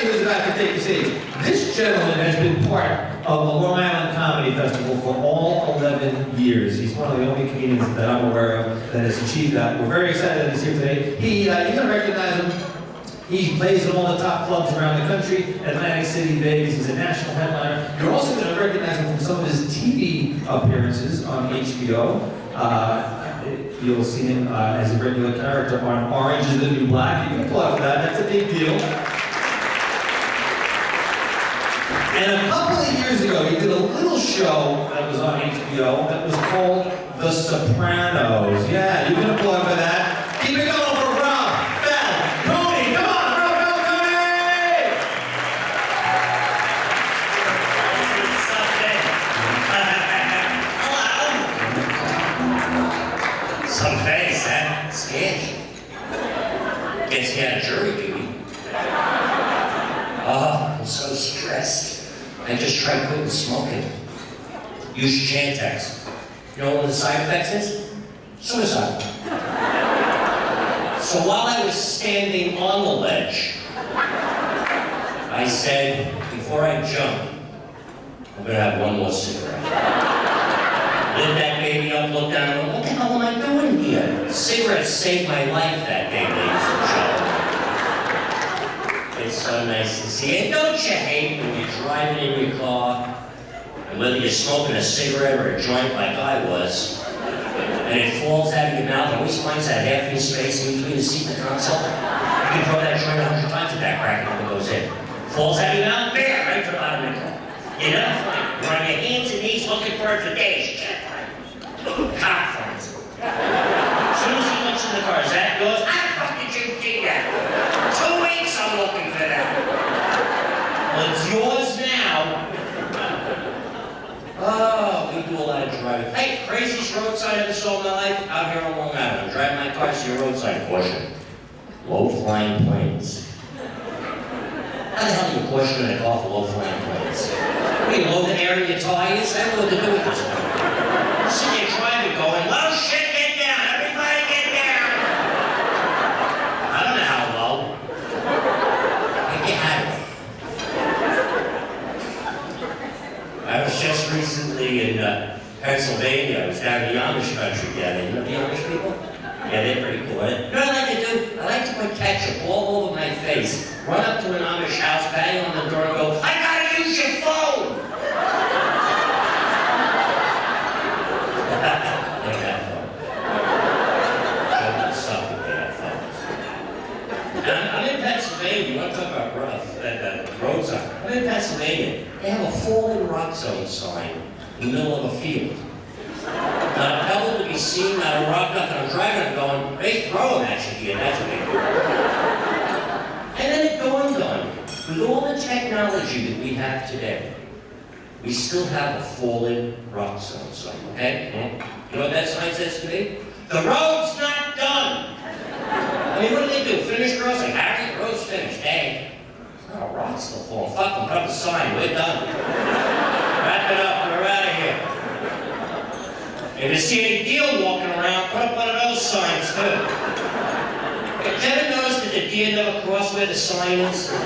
everybody who's about to take the stage. This gentleman has been part of the Long Island Comedy Festival for all 11 years. He's one of the only comedians that I'm aware of that has achieved that. We're very excited that he's here today. You're going to recognize him. He plays in all the top clubs around the country, Atlantic City, Vegas. He's a national headliner. You're also going to recognize him from some of his TV appearances on HBO. You'll see him as a regular character on Orange is the New Black. You can applaud for that. That's a big deal. And a couple of years ago, he did a little show that was on HBO that was called The Sopranos. Yeah, you can applaud for that. Keep it going for Rob Falcone. Come on, Rob Falcone! Hello. Some face, huh? Scared you. Gets me out of jury duty. Oh, I'm so stressed. I just tried quitting smoking. Use Chantix. You know what the side effects is? Suicide. So while I was standing on the ledge, I said, before I jump, I'm gonna have one more cigarette. Lit that baby up, looked down, and went, what the hell am I doing here? Cigarettes saved my life that day, ladies and gentlemen. It's so nice to see it. Don't you hate when you're driving in your car, and whether you're smoking a cigarette or a joint like I was, and it falls out of your mouth, always finds that half-inch space in between the seat and the console. You can throw that joint 100 times with that crack and it goes in. Falls out of your mouth, bam, right to the bottom of the car. You never find it. You're on your hands and knees looking for it for days. You can't find it. The cop finds it. As soon as he looks in the car, is that yours? How the fuck did you do that? 2 weeks I'm looking for that. Well, it's yours now. Oh, we do a lot of driving. Hey, craziest roadside I ever saw in my life? Out here on Long Island. I'm driving my car, see a roadside caution. Low-flying planes. How the hell do you caution in a car for low-flying planes? What are you loading air in your tires? I don't know what to do with this one. I'm sitting there driving going, low shit, get down! Everybody get down! I don't know how low. Get your hat off. I was just recently in Pennsylvania. I was down in the Amish country down there. You know the Amish people? Yeah, they're pretty cool. You know what I like to do? I like to put ketchup all over my face, run up to an Amish house, bang on the door, and go, I gotta use your phone! They got phones. Children suck if they have phones. And I'm in Pennsylvania. You want to talk about rough, road sign? I'm in Pennsylvania. They have a fallen rock zone sign in the middle of a field. Not a pebble to be seen, not a rock, nothing. I'm driving, I'm going, they throw them at you here, that's what they do. And then it dawned on me, with all the technology that we have today, we still have a fallen rock zone sign, okay? You know what that sign says to me? The road's not done! I mean, what do? Finish crossing? Harry, the road's finished, hey. Oh, rock's still falling. Fuck them, put up a sign, we're done. Wrap it up, we're out of here. If you see any deer walking around, put up one of those signs too. Have you ever noticed that the deer never cross where the sign is? You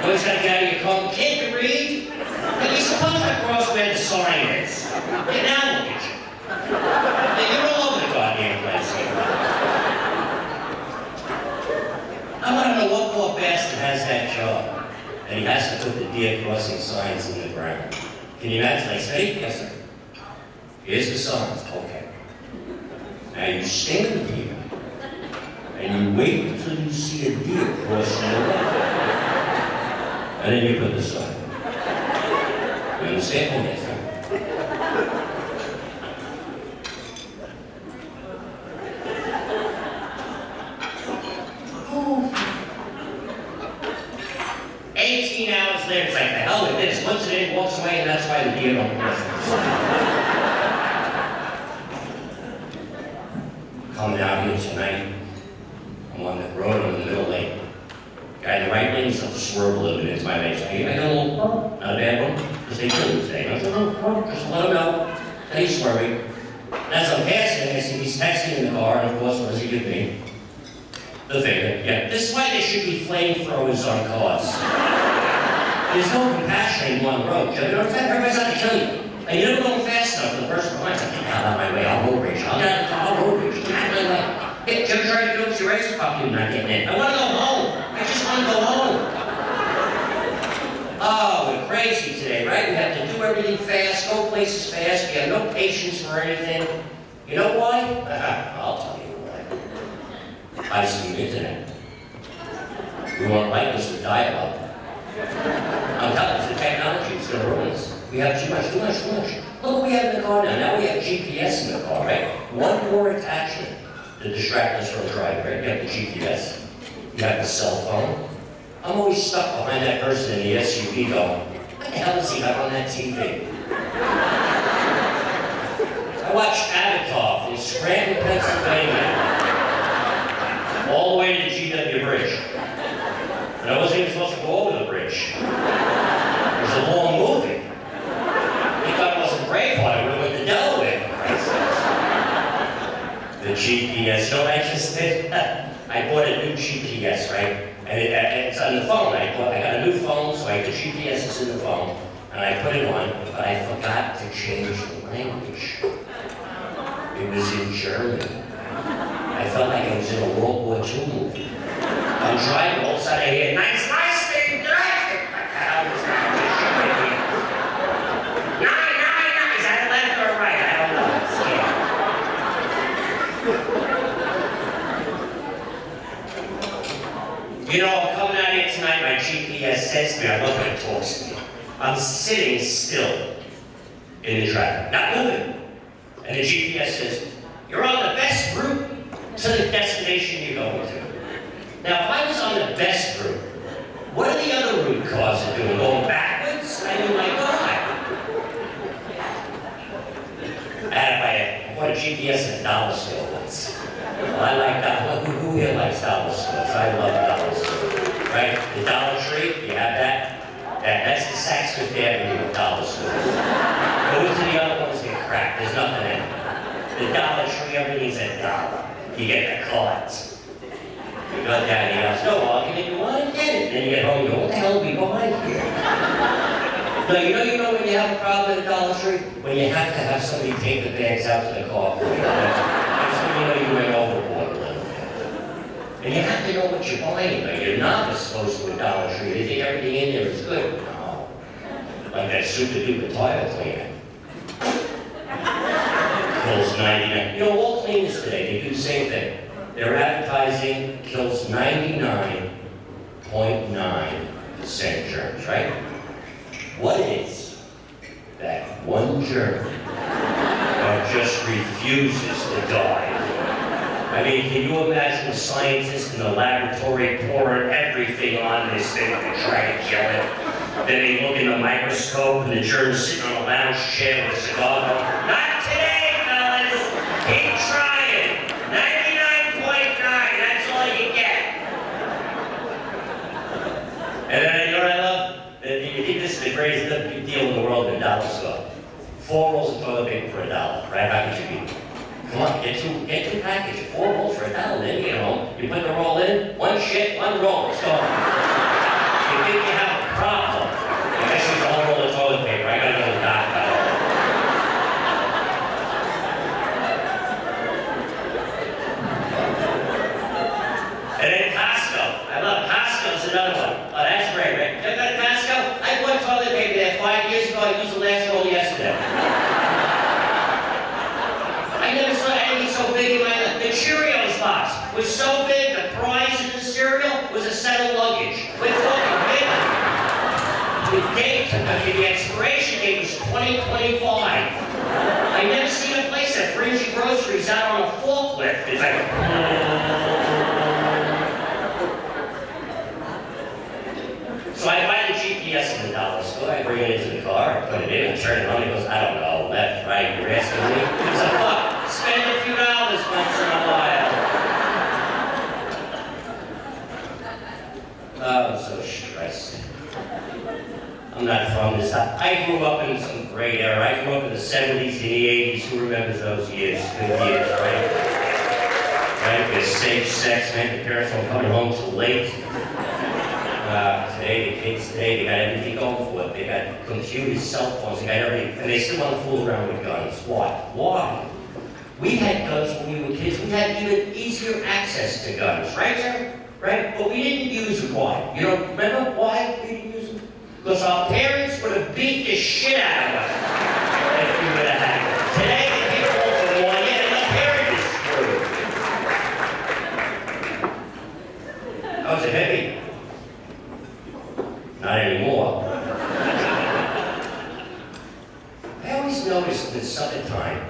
always gotta get out of your car. Can't you read? And you're supposed to cross where the sign is. Okay, now look at you. Yeah, you're all over the goddamn place here. I want to know what poor bastard has that job, and he has to put the deer crossing signs in the ground. Can you imagine? Like, say, yes, sir. Here's the signs. Okay. Now you stand here, and you wait until you see a deer crossing the road, and then you put the sign. You understand? Oh, yes, sir. 18 hours later, it's like, the hell with this. Once it in, walks away, and that's why the deer don't cross. Coming out here tonight, I'm on the road, I'm in the middle lane. Guy in the right lane, he's supposed to swerve a little bit into my lane. So I got a little, not a bad one, because they kill him today. Just let him know. And he's swerving. As I'm passing, I see he's texting in the car, and of course, what does he give me? The finger, yeah. This is why there should be flamethrowers on cars. There's no compassion anymore on the road. You know what I'm saying? Everybody's out to kill you. And you don't go fast enough for the person behind you. Get out of my way, I'll road rage. I'll get out of the car, I'll road rage. Get out of my way. Hey, Jim tried to get over to your racer puppy, you're not getting in. I want to go home. I just want to go home. Oh, we're crazy today, right? We have to do everything fast, go places fast. We have no patience for anything. You know why? I'll tell you why. High-speed internet. We want likeness with dial-up. I'm telling you, the technology is going to ruin us. We have too much. Look what we have in the car now. Now we have GPS in the car, right? One more attachment to distract us from driving, right? You have the GPS. You have the cell phone. I'm always stuck behind that person in the SUV going, what the hell does he have on that TV? I watched Avatar from Scranton, Pennsylvania, all the way to the GW Bridge. And I wasn't even supposed to go over the bridge. It was a long movie. He thought it wasn't Braveheart, I would have went to Delaware, for Christ's sakes. The GPS, you know what I just did? I bought a new GPS, right? And it's on the phone. I got a new phone, so the GPS is in the phone, and I put it on, but I forgot to change the language. It was in German. I felt like I was in a World War II movie. I'm driving, all of a sudden I hear, nice, thing, nice. I was not just showing me. Nine. Is that left or right? I don't know. It's scary. You know, I'm coming out here tonight, my GPS says to me, I love when it talks to me. I'm sitting still in the traffic, not moving. And the GPS says, you're on the best route to the destination you're going to. Now, if I was on the best route, what are the other route cars are doing? Going backwards? I mean, my God. I bought a GPS at a dollar store once. Well, I like that. Who here likes dollar stores? I love dollar stores. Right? The Dollar Tree, you have that? That's the Saks Fifth Avenue of dollar stores. Go to the other ones, they're crap. There's nothing in it. The Dollar Tree, everything's $1. You get the cards. You go down and he goes, no, well, you want to get it. Then you get home, you go, what the hell are we behind here? No, you know when you have a problem at the Dollar Tree? When you have to have somebody take the bags out to the car for you. That's when you know you went overboard a little bit. And you have to know what you're buying. Like, you're not supposed to a Dollar Tree. They think everything in there is good. No. Like that super duper toilet cleaner. Kills 99. You know, all cleaners today, they do the same thing. Their advertising kills 99.9% germs, right? What is that one germ that just refuses to die? I mean, can you imagine a scientist in the laboratory pouring everything on this thing to try to kill it? Then they look in the microscope and the germ's sitting on a lounge chair with a cigar going, not today, fellas! Keep trying! 99.9, that's all you get! And then, you know what I love? You think this is the greatest deal in the world in a dollar store. 4 rolls of toilet paper for $1, right? How could you be? Come on, get two packages, 4 rolls for $1, then you get home, you put the roll in, one shit, one roll, it's gone. You think you have a problem? I guess use a whole roll of toilet paper, I gotta go to the doctor. And then Costco, I love Costco's another one. Oh, that's great, right? You ever go to Costco? I bought toilet paper there 5 years ago, I used the last roll yesterday. I never saw anything so big in my life. The Cheerios box was so big, the prize in the cereal was a set of luggage. We're talking big. The date, the expiration date was 2025. I never seen a place that brings you groceries out on a forklift. It's like, so I buy the GPS in the dollar store, I bring it into the car, I put it in, I turn it on, it goes, I don't know, left, right, you're asking me? It's a buck. Spend a few dollars once in a while. Oh, I'm so stressed. I'm not from this. I grew up in some great era. I grew up in the 70s and the 80s. Who remembers those years? Good years, right? right? There's safe sex, man. The parents don't come home too late. Today, the kids today, they got everything going for it. They got computers, cell phones, they got everything, and they still want to fool around with guns. Why? Why? We had guns when we were kids. We had even easier access to guns, right, sir? Right? But we didn't use them. Why? You don't remember why we didn't use them? Because our parents would have beat the shit out of us if we would have had them. Today, the kids go for one, yeah, and the parent is screwed. How's it heavy? Not anymore. I always notice in the summertime,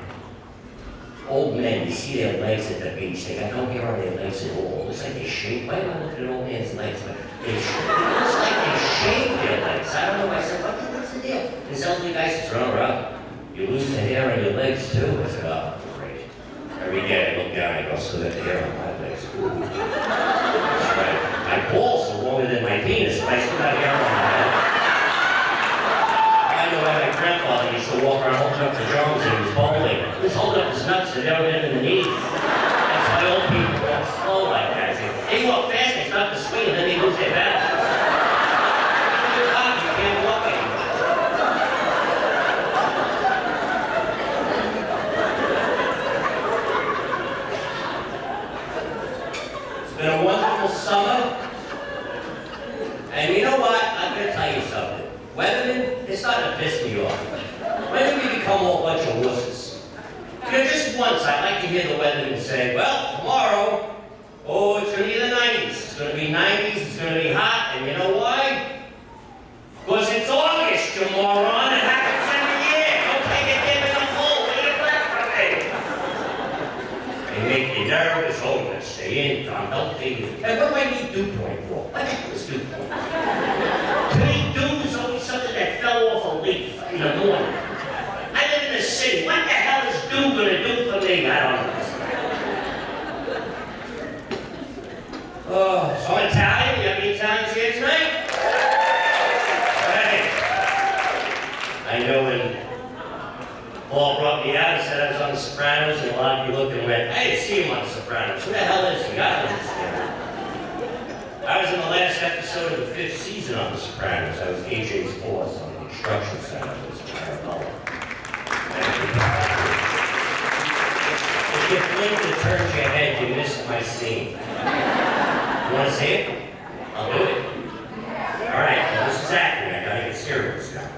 old men, you see their legs at the beach, they got no hair on their legs at all. It looks like they shave. Why am I looking at an old man's legs? It looks like they shave their legs. I don't know. I said, what's the deal? This elderly guy says, Rob, you lose the hair on your legs too? I said, oh, great. Every day I look down and I go, still got the hair on my legs. That's right. My balls are longer than my penis, but I still got hair on my legs. I know why my grandfather used to walk around holding up the drums and he was bowling. He was holding up his nuts and down in the knees. That's why old people walk slow like that. They walk fast, they start to swing, and then they lose their balance. You're cocky, you can't walk anymore. It's been a wonderful summer. And you know what? I'm going to tell you something. Weathermen, it's starting to piss me off. When do we become all a bunch of wusses? You know, just once I'd like to hear the weathermen say, well, tomorrow, oh, it's going to be the 90s. It's going to be 90s, it's going to be hot, and you know why? Because it's August, you moron. It happens every year. Don't take a dip in the pool. Leave it back from me. They make you nervous. Oh, you're going to stay in, Tom. Don't think you. Hey, what do I need dew point for? What the heck is dew point? To me, dew is always something that fell off a leaf in the morning. I live in the city. What the hell is dew going to do for me? I don't know. Oh, so I'm Italian. You have any Italians here tonight? Hey. I know when Paul brought me out, he said I was on The Sopranos, and a lot of you looked and went, I didn't see him on The Sopranos. Who the hell is he? I don't understand. I was in the last episode of the 5th season on The Sopranos. I was AJ's boss on the construction site of this Parabella. If you blink and turn your head, you missed my scene. You want to see it? I'll do it. All right, well, this is acting. I gotta get serious now.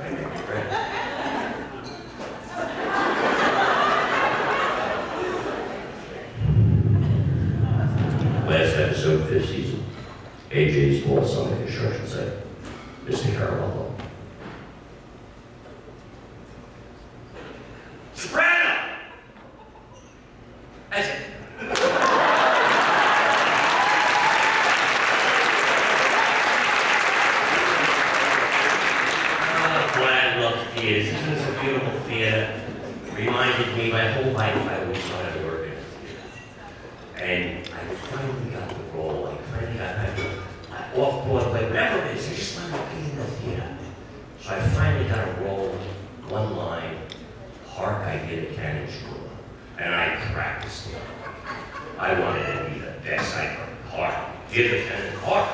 Last episode of 5th season. AJ's boss on the construction site. Mr. Carvalho. Soprano! That's it. Theaters. This is a beautiful theater. Reminded me my whole life I always wanted to work in a theater. And I finally got the role. I finally got off Broadway, whatever it is. I just wanted to be in the theater. So I finally got a role, one line, hark I hear the cannon roar. And I practiced it. I wanted to be the best I could. Hark, hear the cannon, hark.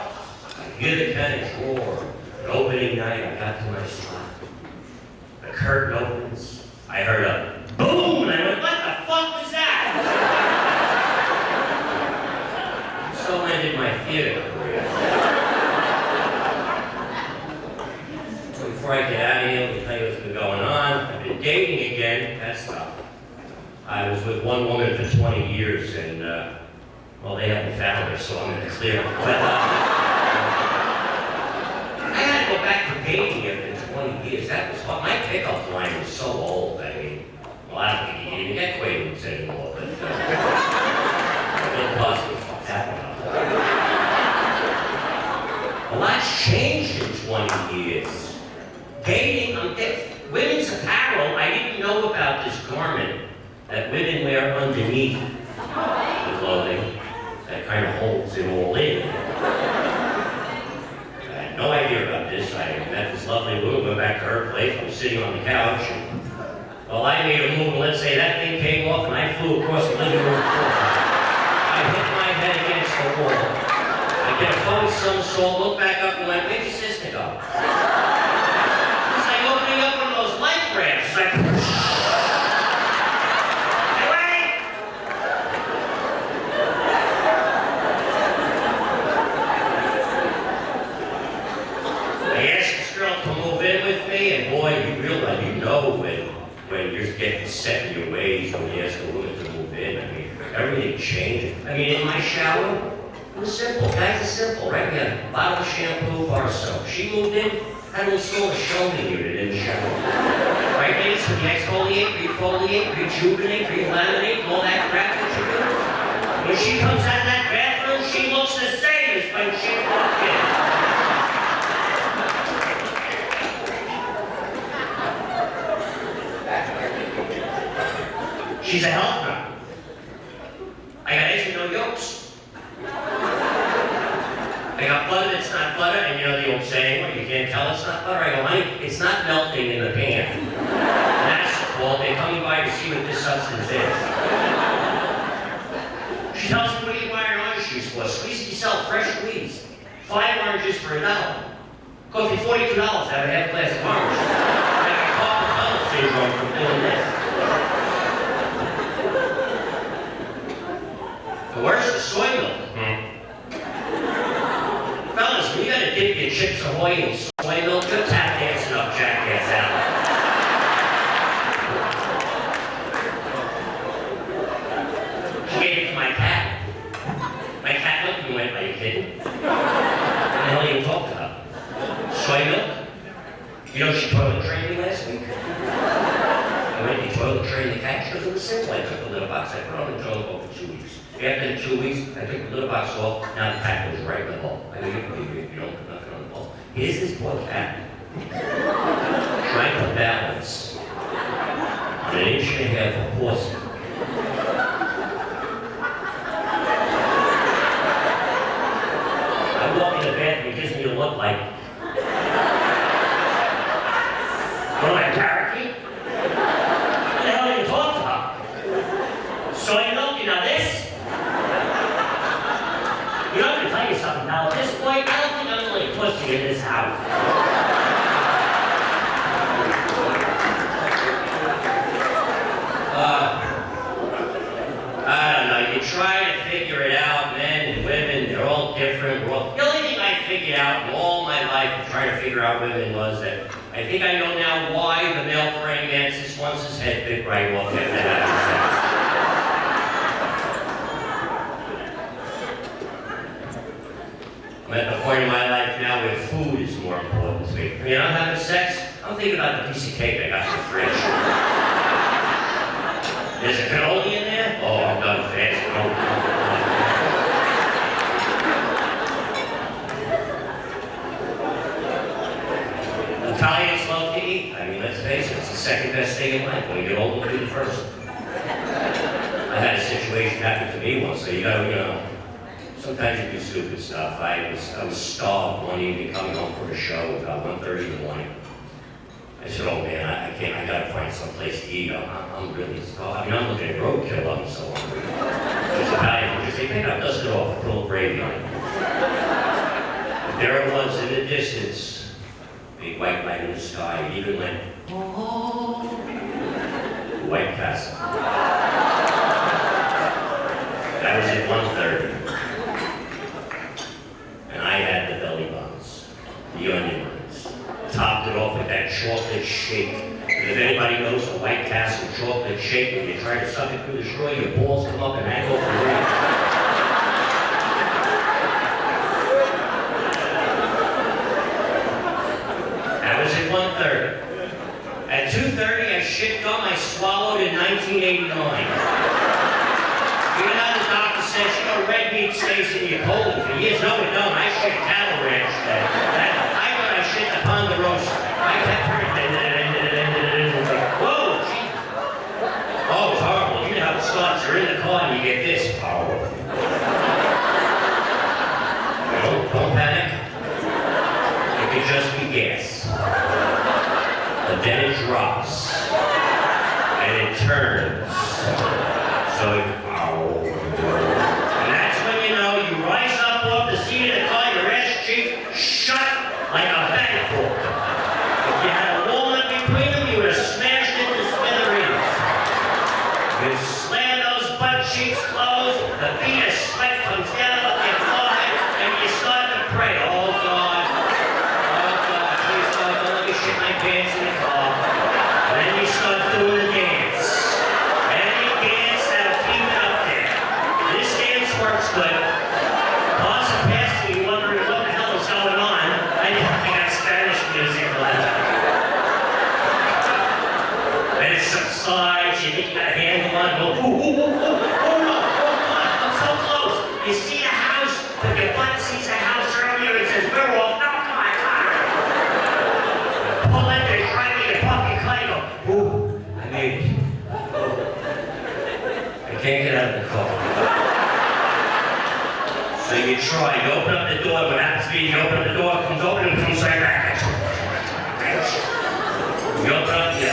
I hear the cannon roar. An opening night, I got to my slot. The curtain opens. I heard a boom, and I went, what the fuck was that? So ended my theater career. Before I get out of here, let me tell you what's been going on. I've been dating again. That's tough. I was with one woman for 20 years, and, well, they haven't found her, so I'm in the clear. But, I had to go back to dating after 20 years. That was hard. My pickup line was so old. I mean, well, I don't think you even get Quaaludes anymore, but Bill Cosby fucked that one up. A lot's changed in 20 years. Dating, women's apparel, I didn't know about this garment that women wear underneath the clothing that kind of holds it all in. No idea about this. I met this lovely woman, went back to her place. I was sitting on the couch. And, well, I made a move, and let's say that thing came off, and I flew across the living room floor. I hit did a forward somersault, looked back up and went, where'd your sister go? It's like opening up one of those life rafts. It's like, hey, wait! I asked this girl to move in with me, and boy, you realize, you know when you're getting set in your ways, when you ask a woman to move in, I mean, everything changes. I mean, in my shower, it was simple. Guys are simple, right? We had a bottle of shampoo, bar of soap. She moved in, had to install a shelving unit in the shower. Right, ladies? So you exfoliate, refoliate, rejuvenate, relaminate, and all that crap that you do. When she comes out of that bathroom, she looks the same as when she walked in. She's a health nut. I got eggs with no yolks. I got butter that's not butter, and you know the old saying, well, you can't tell it's not butter. I go, honey, it's not melting in the pan. And that's the fault. They're coming by to see what this substance is. She tells me, what are you buying orange juice for? Squeeze it yourself, fresh squeeze. 5 oranges for $1. Cost me $42 to have a half glass of orange. I got carpal tunnel syndrome from doing this. The worst is soy milk. Fellas, when you gotta dip your Chips Ahoy in soy milk, you're tap dancing up Jackass Alley. She gave it to my cat. My cat looked and went, are you kidding? What the hell are you talking about? Soy milk? You know she toilet trained me last week? I went to toilet train the cat. She goes, it was simple. I took the litter box, I put it on the toilet bowl for 2 weeks. After the 2 weeks, I took the litter box off, now the cat goes right in the bowl. I go, you don't put nothing on the bowl. Here's this poor cat, trying to balance an 1.5 inch of porcelain. I walk in the bathroom, it gives me a look like, what am I, a parakeet? What the hell are you talking about? Soy milk, you know this? You know, I'm going to tell you something now. At this point, I don't think I'm going to pussy in this house. I don't know. You try to figure it out. Men and women, they're all different. The only thing I figured out in all my life of trying to figure out women was that I think I know now why the male praying mantis wants his head bit right off after having sex. I'm at the point in my life now where food is more important to me. I mean, I'm having sex, I'm thinking about the piece of cake I got in the fridge. There's a cannoli in there? Oh, I'm done fast. Italians love to eat. I mean, let's face it, it's the second best thing in life. When you get old, it'll be the first. I had a situation happen to me once, so you gotta, you know, sometimes you do stupid stuff. I was starved one evening coming home from a show about 1:30 in the morning. I said, oh man, I can't, I gotta find some place to eat. I'm really starved. I mean, I'm looking at roadkill, I'm so hungry. There's a guy who just said, maybe I'll dust it off, put a little gravy on it. There it was in the distance, big white light in the sky. It even went, oh, White Castle. That was at 1:30. And I had the belly buns, the onion rings, topped it off with that chocolate shake. And if anybody knows the White Castle chocolate shake, when you try to suck it through the straw, your balls come up and hang over the rings. That was at 1:30. At 2:30, I shit gum I swallowed in 1989. You know how the doctor says, you know, red meat stays in your colon for years? No, it don't. I shit cattle ranch then. I thought I shit the ponderosa. I kept hearing whoa, Jesus. Oh, it's horrible. You know how it starts. You're in the car and you get this. Powerful. Don't panic. It could just be gas. But then it drops. And it turns. So it, and that's when you know you rise up off the seat of the car. like a bank vault. If you had a wall in between them, you would have smashed it to smithereens. You slam those butt cheeks closed, the bead of sweat comes down up your forehead, and you start to pray, oh God, please God, don't let me shit my pants in the car. And then you start doing the dance. Any dance that'll keep it up there. This dance works good. Cars are passing, you wondering what the hell is going on. I got Spanish music on. And it subsides, you think you got a handle on, go, oh no, I'm so close. You see a house, but your butt sees a house earlier, it says, we're off, no, come on. Pull in, they try me, you pump your car, you go, ooh, I made it. I can't get out of the car. So you try, you open up the door, what happens to me, you open up the door, it comes open and comes right back. You open up, you